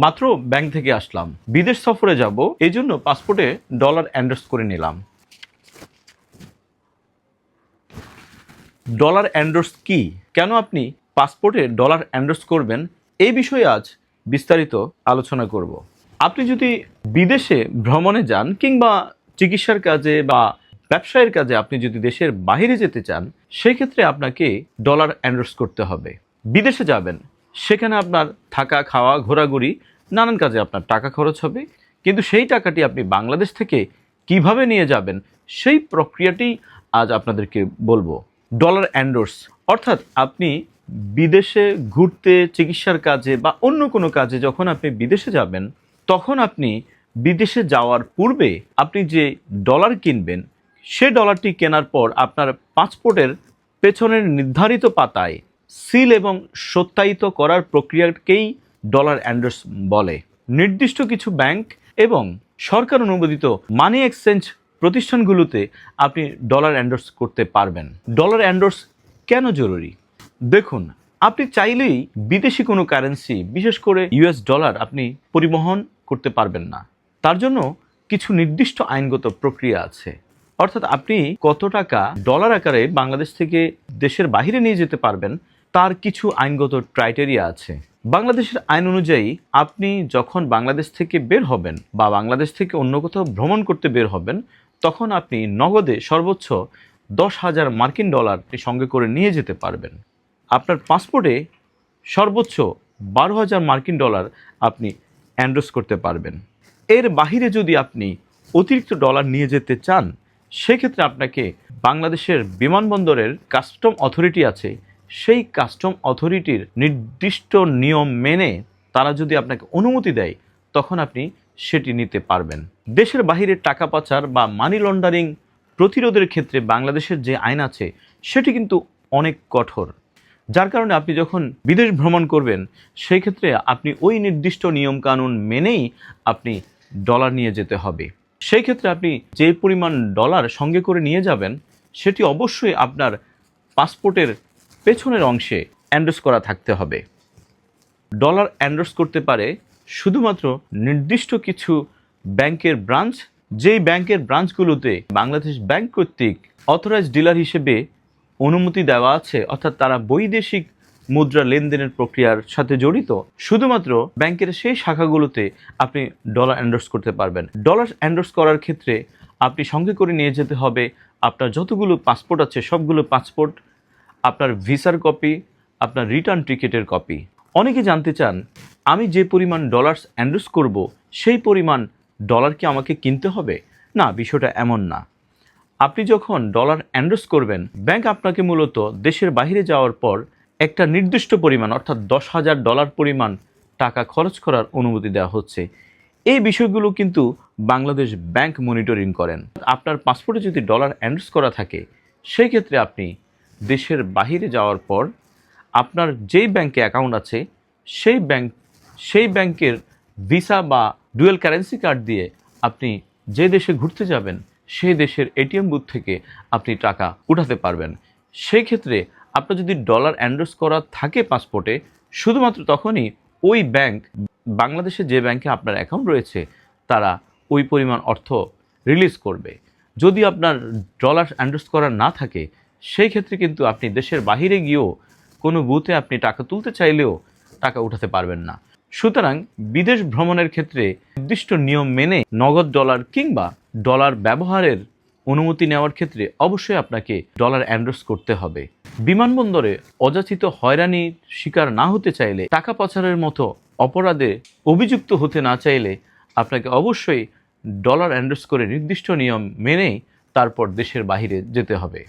মাত্র ব্যাংক থেকে আসলাম, বিদেশ সফরে যাব, এই জন্য পাসপোর্টে ডলার এন্ডোর্স করে নিলাম। ডলার এন্ডোর্স কি, কেন আপনি পাসপোর্টে ডলার এন্ডোর্স করবেন, এই বিষয়ে আজ বিস্তারিত আলোচনা করব। আপনি যদি বিদেশে ভ্রমণে যান কিংবা চিকিৎসার কাজে বা ব্যবসায়ের কাজে আপনি যদি দেশের বাইরে যেতে চান, সেক্ষেত্রে আপনাকে ডলার এন্ডোর্স করতে হবে। বিদেশে যাবেন, সেখানে আপনার থাকা, খাওয়া, ঘোরাঘুরি, নানান কাজে আপনার টাকা খরচ হবে, কিন্তু সেই টাকাটি আপনি বাংলাদেশ থেকে কিভাবে নিয়ে যাবেন সেই প্রক্রিয়াটি আজ আপনাদেরকে বলবো। ডলার এন্ডোর্স অর্থাৎ আপনি বিদেশে ঘুরতে, চিকিৎসার কাজে বা অন্য কোনো কাজে যখন আপনি বিদেশে যাবেন, তখন আপনি বিদেশে যাওয়ার পূর্বে আপনি যে ডলার কিনবেন, সে ডলারটি কেনার পর আপনার পাসপোর্টের পেছনের নির্ধারিত পাতায় সিল এবং সত্যায়িত করার প্রক্রিয়াকেই ডলার এন্ডোর্স বলে। নির্দিষ্ট কিছু ব্যাংক এবং সরকার অনুমোদিত মানি এক্সচেঞ্জ প্রতিষ্ঠানগুলোতে আপনি ডলার এন্ডোর্স করতে পারবেন। ডলার এন্ডোর্স কেন জরুরি? দেখুন, আপনি চাইলেই বিদেশি কোনো কারেন্সি, বিশেষ করে ইউএস ডলার আপনি পরিবহন করতে পারবেন না। তার জন্য কিছু নির্দিষ্ট আইনগত প্রক্রিয়া আছে। অর্থাৎ আপনি কত টাকা ডলার আকারে বাংলাদেশ থেকে দেশের বাইরে নিয়ে যেতে পারবেন তার কিছু আইনগত ক্রাইটেরিয়া আছে। বাংলাদেশের আইন অনুযায়ী আপনি যখন বাংলাদেশ থেকে বের হবেন বা বাংলাদেশ থেকে অন্য কোথাও ভ্রমণ করতে বের হবেন, তখন আপনি নগদে সর্বোচ্চ 10,000 মার্কিন ডলার সঙ্গে করে নিয়ে যেতে পারবেন। আপনার পাসপোর্টে সর্বোচ্চ 12,000 মার্কিন ডলার আপনি এন্ডোর্স করতে পারবেন। এর বাহিরে যদি আপনি অতিরিক্ত ডলার নিয়ে যেতে চান, সেক্ষেত্রে আপনাকে বাংলাদেশের বিমানবন্দরের কাস্টম অথরিটি আছে, সেই কাস্টম অথরিটির নির্দিষ্ট নিয়ম মেনে তারা যদি আপনাকে অনুমতি দেয়, তখন আপনি সেটি নিতে পারবেন। দেশের বাহিরে টাকা পাচার বা মানি লন্ডারিং প্রতিরোধের ক্ষেত্রে বাংলাদেশের যে আইন আছে সেটি কিন্তু অনেক কঠোর, যার কারণে আপনি যখন বিদেশ ভ্রমণ করবেন, সেই ক্ষেত্রে আপনি ওই নির্দিষ্ট নিয়মকানুন মেনেই আপনি ডলার নিয়ে যেতে হবে। সেই ক্ষেত্রে আপনি যে পরিমাণ ডলার সঙ্গে করে নিয়ে যাবেন, সেটি অবশ্যই আপনার পাসপোর্টের পেছনের অংশে এন্ডোর্স করা থাকতে হবে। ডলার এন্ডোর্স করতে পারে শুধুমাত্র নির্দিষ্ট কিছু ব্যাংকের ব্রাঞ্চ, যেই ব্যাংকের ব্রাঞ্চগুলোতে বাংলাদেশ ব্যাংক কর্তৃক অথরাইজ ডিলার হিসেবে অনুমতি দেওয়া আছে, অর্থাৎ তারা বৈদেশিক মুদ্রা লেনদেনের প্রক্রিয়ার সাথে জড়িত। শুধুমাত্র ব্যাংকের সেই শাখাগুলোতে আপনি ডলার এন্ডোর্স করতে পারবেন। ডলার এন্ডোর্স করার ক্ষেত্রে আপনি সঙ্গে করে নিয়ে যেতে হবে আপনার যতগুলো পাসপোর্ট আছে সবগুলো পাসপোর্ট, আপনার ভিসার কপি, আপনার রিটার্ন টিকিটের কপি। অনেকে জানতে চান, আমি যে পরিমাণ ডলার্স এন্ডোর্স করব সেই পরিমাণ ডলার কি আমাকে কিনতে হবে? না, বিষয়টা এমন না। আপনি যখন ডলার এন্ডোর্স করবেন, ব্যাংক আপনাকে মূলত দেশের বাইরে যাওয়ার পর একটা নির্দিষ্ট পরিমাণ অর্থাৎ 10,000 ডলার পরিমাণ টাকা খরচ করার অনুমতি দেওয়া হচ্ছে। এই বিষয়গুলো কিন্তু বাংলাদেশ ব্যাংক মনিটরিং করেন। আপনার পাসপোর্টে যদি ডলার এন্ডোর্স করা থাকে, সেই ক্ষেত্রে আপনি দেশের বাইরে যাওয়ার পর আপনার যেই ব্যাংকে অ্যাকাউন্ট আছে সেই ব্যাংকের ভিসা বা ডুয়েল কারেন্সি কার্ড দিয়ে আপনি যে দেশে ঘুরতে যাবেন সেই দেশের এটিএম বুথ থেকে আপনি টাকা উঠাতে পারবেন। সেই ক্ষেত্রে আপনার যদি ডলার এন্ডোর্স করা থাকে পাসপোর্টে, শুধুমাত্র তখনই ওই ব্যাংক, বাংলাদেশে যে ব্যাংকে আপনার অ্যাকাউন্ট রয়েছে, তারা ওই পরিমাণ অর্থ রিলিজ করবে। যদি আপনার ডলার এন্ডোর্স করা না থাকে, সেই ক্ষেত্রে কিন্তু আপনি দেশের বাইরে গিয়েও কোনো বুথে আপনি টাকা তুলতে চাইলেও টাকা উঠাতে পারবেন না। সুতরাং বিদেশ ভ্রমণের ক্ষেত্রে নির্দিষ্ট নিয়ম মেনে নগদ ডলার কিংবা ডলার ব্যবহারের অনুমতি নেওয়ার ক্ষেত্রে অবশ্যই আপনাকে ডলার এন্ডোর্স করতে হবে। বিমানবন্দরে অযাচিত হয়রানির শিকার না হতে চাইলে, টাকা পাচারের মতো অপরাধে অভিযুক্ত হতে না চাইলে আপনাকে অবশ্যই ডলার এন্ডোর্স করে নির্দিষ্ট নিয়ম মেনেই তারপর দেশের বাইরে যেতে হবে।